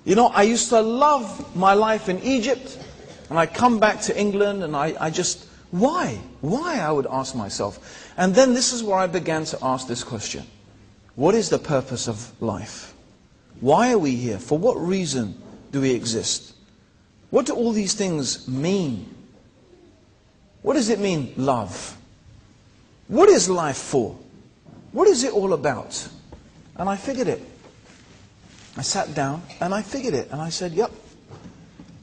You know, I used to love my life in Egypt, and I come back to England, and I just, why? Why, I would ask myself. And then this is where I began to ask this question. What is the purpose of life? Why are we here? For what reason do we exist? What do all these things mean? What does it mean, love? What is life for? What is it all about? And I figured it. I sat down and I figured it. And I said, yep,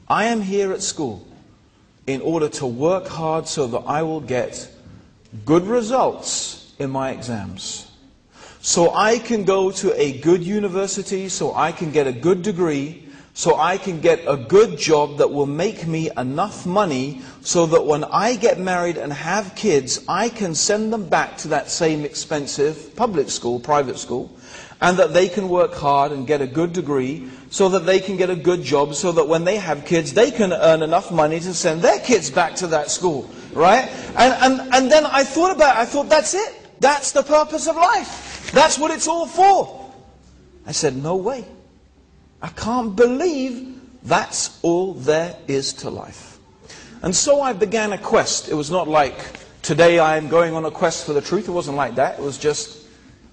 I am here at school in order to work hard so that I will get good results in my exams. So I can go to a good university, so I can get a good degree, so I can get a good job that will make me enough money so that when I get married and have kids, I can send them back to that same expensive public school, private school, and that they can work hard and get a good degree so that they can get a good job so that when they have kids, they can earn enough money to send their kids back to that school, right? And then I thought about it. I thought, that's it. That's the purpose of life. That's what it's all for. I said, no way. I can't believe that's all there is to life. And so I began a quest. It was not like, today I am going on a quest for the truth. It wasn't like that. It was just,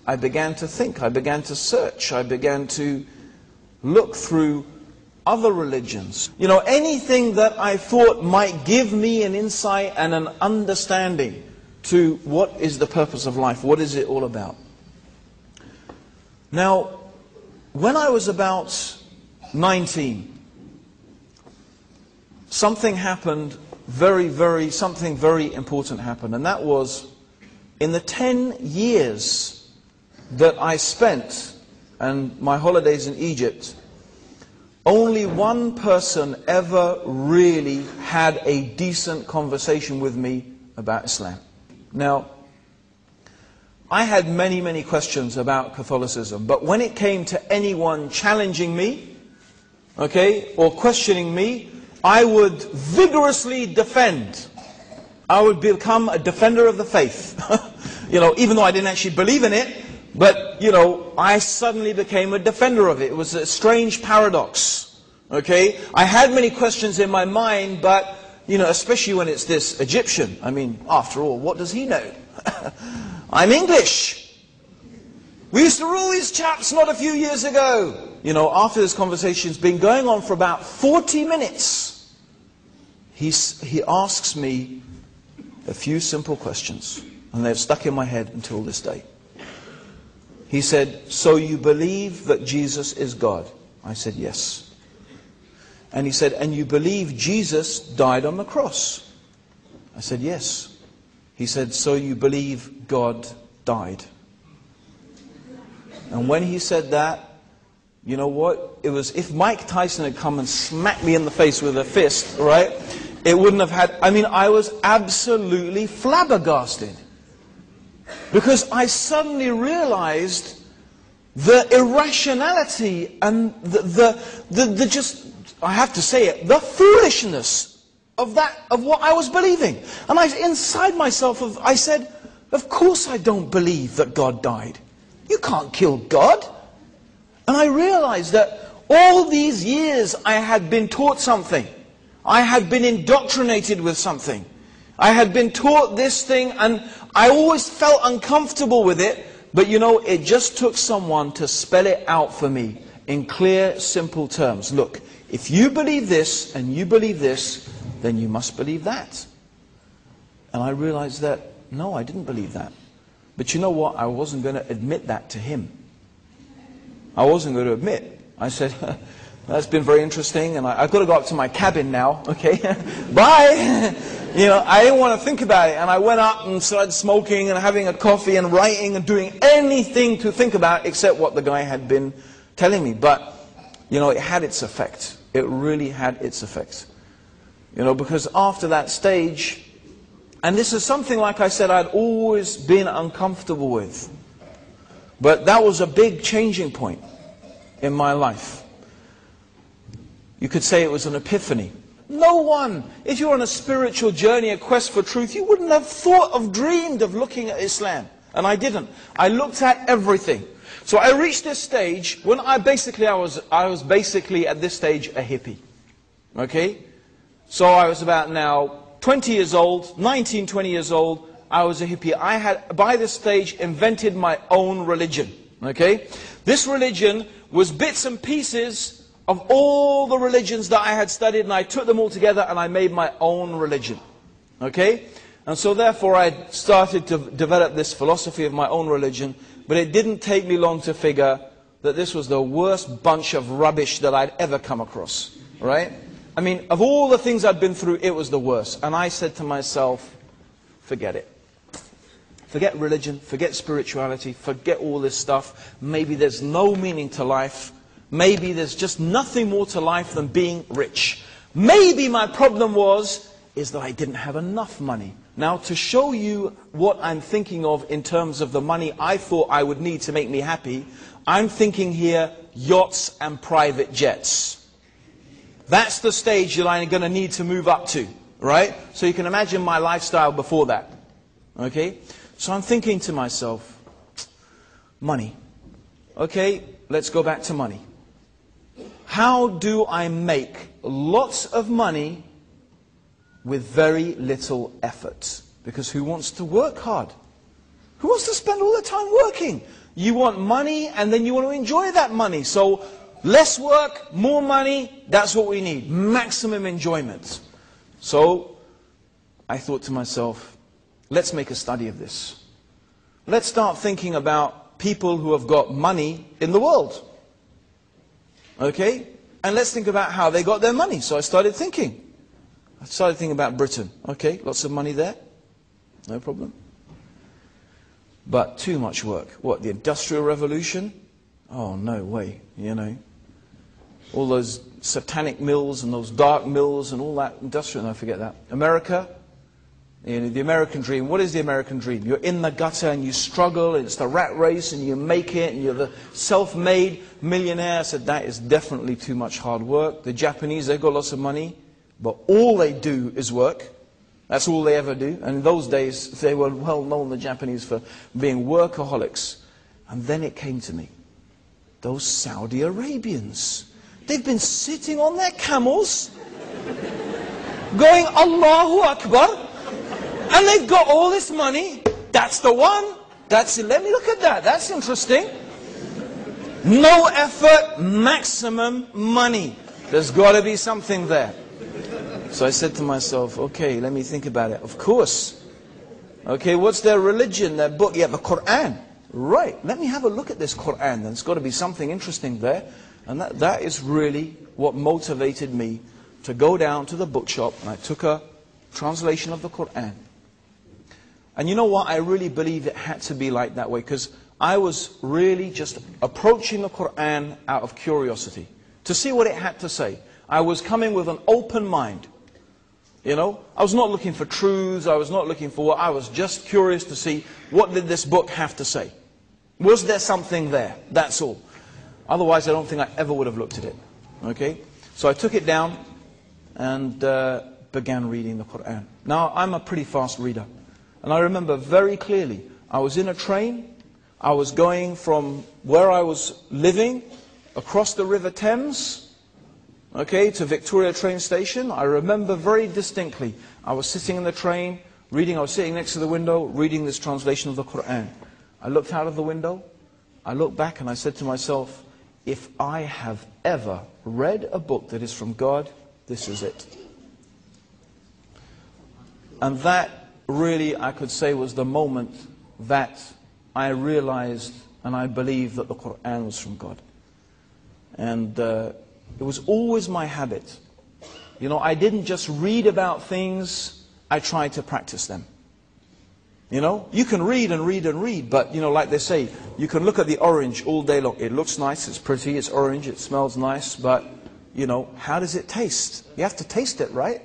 I began to think. I began to search. I began to look through other religions. You know, anything that I thought might give me an insight and an understanding to what is the purpose of life. What is it all about? Now, when I was about 19, something happened, something very important happened, and that was in the 10 years that I spent and my holidays in Egypt, only one person ever really had a decent conversation with me about Islam. Now, I had many questions about Catholicism, but when it came to anyone challenging me, okay, or questioning me, I would vigorously defend. I would become a defender of the faith. You know, even though I didn't actually believe in it, but, you know, I suddenly became a defender of it. It was a strange paradox, okay? I had many questions in my mind, but, you know, especially when it's this Egyptian. I mean, after all, what does he know? I'm English. We used to rule these chaps not a few years ago. You know, after this conversation's been going on for about 40 minutes, he asks me a few simple questions, and they've stuck in my head until this day. He said, so you believe that Jesus is God? I said, yes. And he said, and you believe Jesus died on the cross? I said, yes. He said, so you believe God died? And when he said that, you know what? It was, if Mike Tyson had come and smacked me in the face with a fist, right? It wouldn't have had, I mean, I was absolutely flabbergasted. Because I suddenly realized the irrationality and the just, I have to say it, the foolishness of what I was believing. And inside myself, I said, of course I don't believe that God died. You can't kill God. And I realized that all these years I had been taught something. I had been indoctrinated with something. I had been taught this thing, and I always felt uncomfortable with it. But you know, it just took someone to spell it out for me in clear, simple terms. Look, if you believe this and you believe this, then you must believe that. And I realized that, no, I didn't believe that. But you know what? I wasn't going to admit that to him. I wasn't going to admit. I said, that's been very interesting, and I've got to go up to my cabin now, okay? Bye! You know, I didn't want to think about it, and I went up and started smoking and having a coffee and writing and doing anything to think about except what the guy had been telling me. But, you know, it had its effect. It really had its effect. You know, because after that stage, and this is something, like I said, I'd always been uncomfortable with. But that was a big changing point in my life. You could say it was an epiphany. No one, if you're on a spiritual journey, a quest for truth, you wouldn't have thought of, dreamed of looking at Islam. And I didn't. I looked at everything. So I reached this stage when I was basically at this stage a hippie. Okay? So I was about now 20 years old, 19, 20 years old. I was a hippie. I had, by this stage, invented my own religion. Okay? This religion was bits and pieces of all the religions that I had studied, and I took them all together and I made my own religion. Okay? And so therefore I started to develop this philosophy of my own religion, but it didn't take me long to figure that this was the worst bunch of rubbish that I'd ever come across. Right? I mean, of all the things I'd been through, it was the worst. And I said to myself, forget it. Forget religion, forget spirituality, forget all this stuff. Maybe there's no meaning to life. Maybe there's just nothing more to life than being rich. Maybe my problem is that I didn't have enough money. Now, to show you what I'm thinking of in terms of the money I thought I would need to make me happy, I'm thinking here yachts and private jets. That's the stage that I'm going to need to move up to, right? So you can imagine my lifestyle before that. Okay? So I'm thinking to myself, money. Okay, let's go back to money. How do I make lots of money with very little effort? Because who wants to work hard? Who wants to spend all the time working? You want money and then you want to enjoy that money. So less work, more money, that's what we need. Maximum enjoyment. So I thought to myself, let's make a study of this. Let's start thinking about people who have got money in the world. Okay? And let's think about how they got their money. So I started thinking. About Britain. Okay, lots of money there. No problem. But too much work. What, the Industrial Revolution? Oh, no way, you know. All those satanic mills and those dark mills and all that industrial, no, forget that. America, you know, the American dream. What is the American dream? You're in the gutter and you struggle, and it's the rat race, and you make it, and you're the self-made millionaire. I said, that is definitely too much hard work. The Japanese, they've got lots of money, but all they do is work. That's all they ever do. And in those days, they were well known, the Japanese, for being workaholics. And then it came to me. Those Saudi Arabians. They've been sitting on their camels, going, Allahu Akbar, and they've got all this money. That's the one. That's it. Let me look at that. That's interesting. No effort, maximum money. There's got to be something there. So I said to myself, okay, let me think about it. Of course. Okay, what's their religion, their book? Yeah, the Quran. Right, let me have a look at this Quran. There's got to be something interesting there. And that is really what motivated me to go down to the bookshop, and I took a translation of the Quran. And you know what? I really believe it had to be like that way, because I was really just approaching the Quran out of curiosity, to see what it had to say. I was coming with an open mind. You know, I was not looking for truths, I was not looking for what, I was just curious to see what did this book have to say. Was there something there? That's all. Otherwise, I don't think I ever would have looked at it. Okay? So I took it down and began reading the Quran. Now, I'm a pretty fast reader. And I remember very clearly, I was in a train, I was going from where I was living across the River Thames, okay, to Victoria train station. I remember very distinctly, I was sitting in the train, reading, I was sitting next to the window, reading this translation of the Quran. I looked out of the window, I looked back and I said to myself, if I have ever read a book that is from God, this is it. And that really, I could say, was the moment that I realized and I believed that the Quran was from God. And it was always my habit. You know, I didn't just read about things, I tried to practice them. You know, you can read and read and read, but, you know, like they say, you can look at the orange all day long. It looks nice, it's pretty, it's orange, it smells nice, but, you know, how does it taste? You have to taste it, right?